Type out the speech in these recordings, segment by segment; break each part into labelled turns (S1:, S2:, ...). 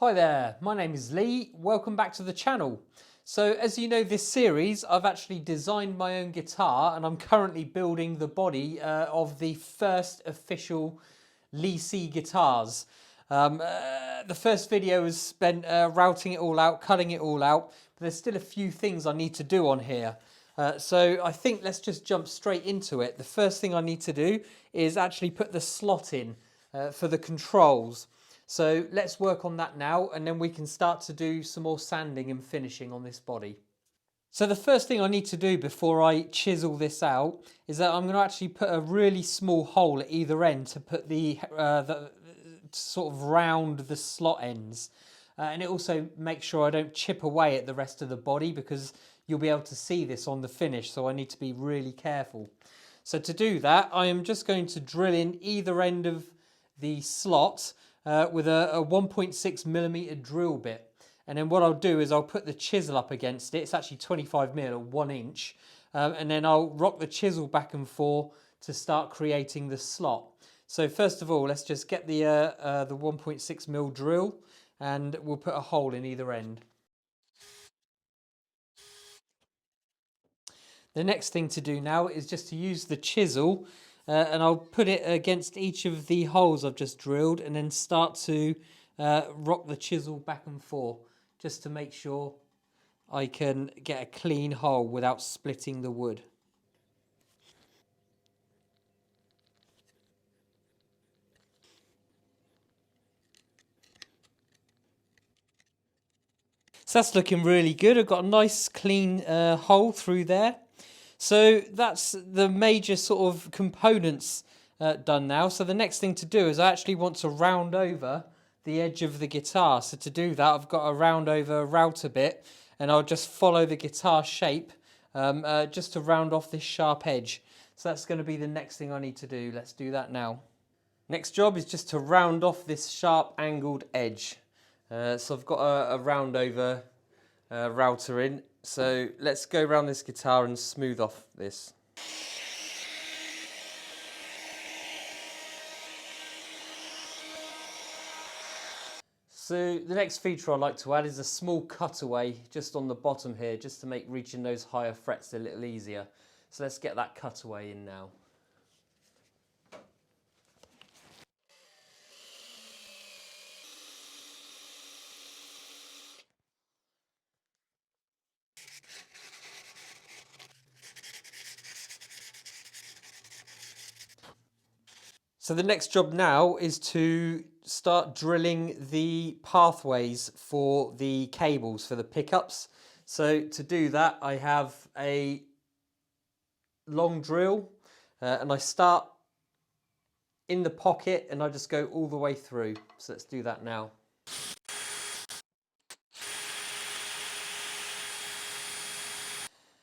S1: Hi there, my name is Lee. Welcome back to the channel. So as you know, this series I've actually designed my own guitar and I'm currently building the body of the first official Lee C guitars. The first video was spent routing it all out, cutting it all out, but there's still a few things I need to do on here. So I think let's just jump straight into it. The first thing I need to do is actually put the slot in for the controls. So let's work on that now and then we can start to do some more sanding and finishing on this body. So the first thing I need to do before I chisel this out is that I'm going to actually put a really small hole at either end to put the sort of round the slot ends. And it also makes sure I don't chip away at the rest of the body because you'll be able to see this on the finish, so I need to be really careful. So to do that, I am just going to drill in either end of the slot with a 1.6mm drill bit. And then what I'll do is I'll put the chisel up against it. It's actually 25mm or 1 inch. And then I'll rock the chisel back and forth to start creating the slot. So first of all, let's just get the 1.6mm drill and we'll put a hole in either end. The next thing to do now is just to use the chisel and I'll put it against each of the holes I've just drilled and then start to rock the chisel back and forth just to make sure I can get a clean hole without splitting the wood. So that's looking really good. I've got a nice clean hole through there. So that's the major sort of components done now. So the next thing to do is I actually want to round over the edge of the guitar. So to do that, I've got to round over a router bit and I'll just follow the guitar shape just to round off this sharp edge. So that's going to be the next thing I need to do. Let's do that now. Next job is just to round off this sharp angled edge. So I've got a round over router in. So let's go around this guitar and smooth off this. So the next feature I like to add is a small cutaway just on the bottom here, just to make reaching those higher frets a little easier. So let's get that cutaway in now. So the next job now is to start drilling the pathways for the cables for the pickups. So to do that, I have a long drill and I start in the pocket and I just go all the way through. So let's do that now.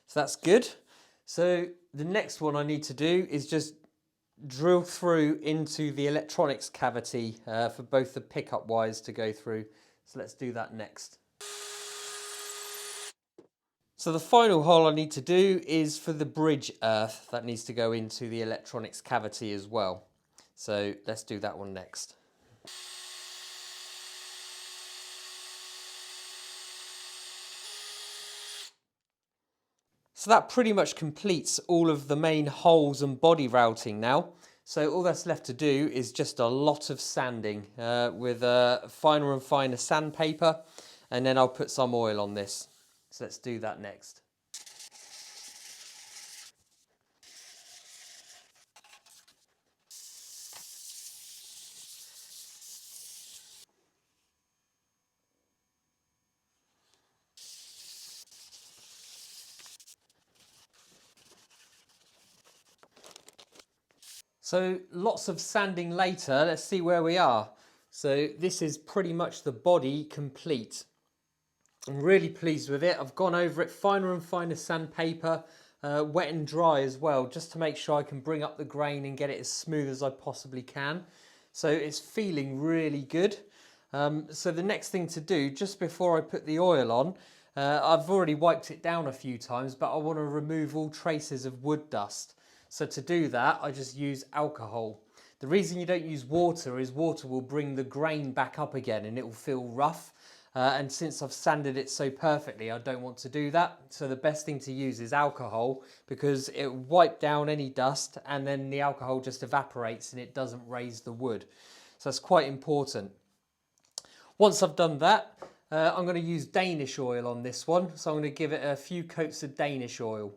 S1: So that's good. So the next one I need to do is just drill through into the electronics cavity for both the pickup wires to go through. So let's do that next. So the final hole I need to do is for the bridge earth that needs to go into the electronics cavity as well. So let's do that one next. So that pretty much completes all of the main holes and body routing now. So all that's left to do is just a lot of sanding with finer and finer sandpaper, and then I'll put some oil on this. So let's do that next. So lots of sanding later, let's see where we are. So this is pretty much the body complete. I'm really pleased with it. I've gone over it finer and finer sandpaper, wet and dry as well, just to make sure I can bring up the grain and get it as smooth as I possibly can. So it's feeling really good. So the next thing to do, just before I put the oil on, I've already wiped it down a few times, but I want to remove all traces of wood dust. So to do that, I just use alcohol. The reason you don't use water is water will bring the grain back up again and it will feel rough. And since I've sanded it so perfectly, I don't want to do that. So the best thing to use is alcohol because it will wipe down any dust and then the alcohol just evaporates and it doesn't raise the wood. So that's quite important. Once I've done that, I'm going to use Danish oil on this one. So I'm going to give it a few coats of Danish oil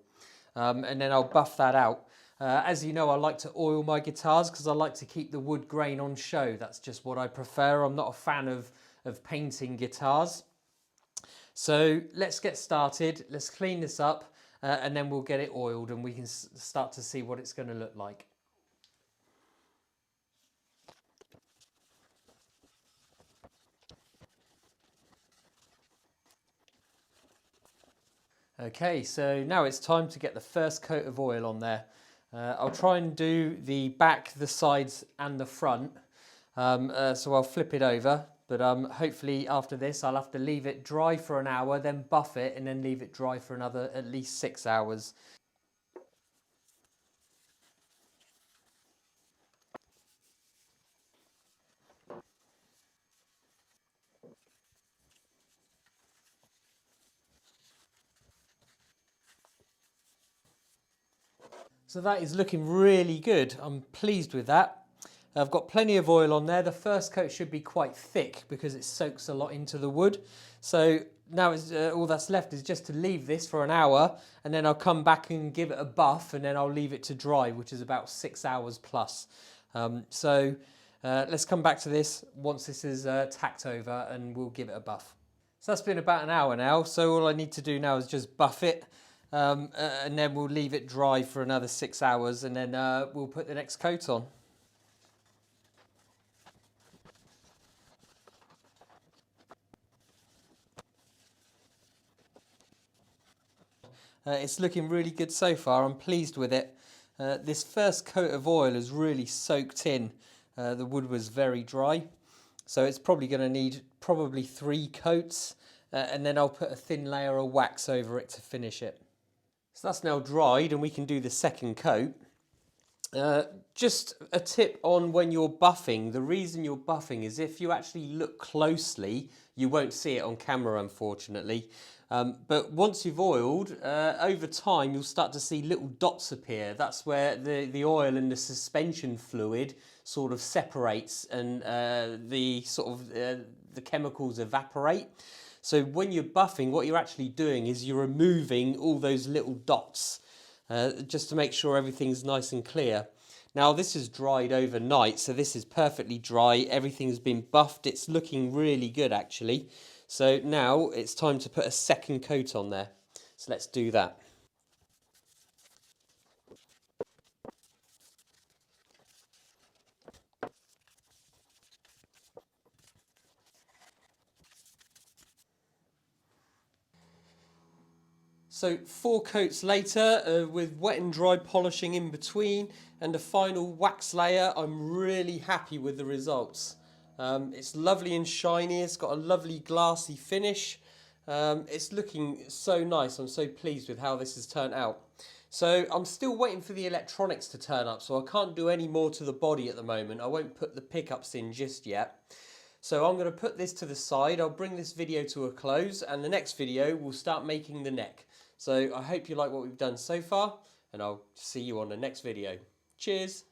S1: and then I'll buff that out. As you know, I like to oil my guitars because I like to keep the wood grain on show. That's just what I prefer. I'm not a fan of painting guitars. So let's get started. Let's clean this up and then we'll get it oiled and we can start to see what it's going to look like. Okay, so now it's time to get the first coat of oil on there. I'll try and do the back, the sides and the front. So I'll flip it over, but hopefully after this I'll have to leave it dry for an hour, then buff it and then leave it dry for another at least 6 hours. So that is looking really good. I'm pleased with that. I've got plenty of oil on there. The first coat should be quite thick because it soaks a lot into the wood. So now all that's left is just to leave this for an hour and then I'll come back and give it a buff and then I'll leave it to dry, which is about 6 hours plus. Let's come back to this once this is tacked over and we'll give it a buff. So that's been about an hour now. So all I need to do now is just buff it. And then we'll leave it dry for another 6 hours and then we'll put the next coat on. It's looking really good so far. I'm pleased with it. This first coat of oil has really soaked in. The wood was very dry, so it's probably going to need probably 3 coats and then I'll put a thin layer of wax over it to finish it. So that's now dried and we can do the second coat. Just a tip on when you're buffing. The reason you're buffing is if you actually look closely, you won't see it on camera unfortunately. But once you've oiled, over time you'll start to see little dots appear. That's where the oil and the suspension fluid sort of separates and the chemicals evaporate. So when you're buffing, what you're actually doing is you're removing all those little dots just to make sure everything's nice and clear. Now this is dried overnight, so this is perfectly dry. Everything's been buffed. It's looking really good actually. So now it's time to put a second coat on there. So let's do that. So 4 coats later with wet and dry polishing in between and a final wax layer, I'm really happy with the results. It's lovely and shiny, it's got a lovely glassy finish. It's looking so nice. I'm so pleased with how this has turned out. So I'm still waiting for the electronics to turn up, so I can't do any more to the body at the moment. I won't put the pickups in just yet. So I'm going to put this to the side. I'll bring this video to a close and the next video we'll start making the neck. So I hope you like what we've done so far and I'll see you on the next video. Cheers!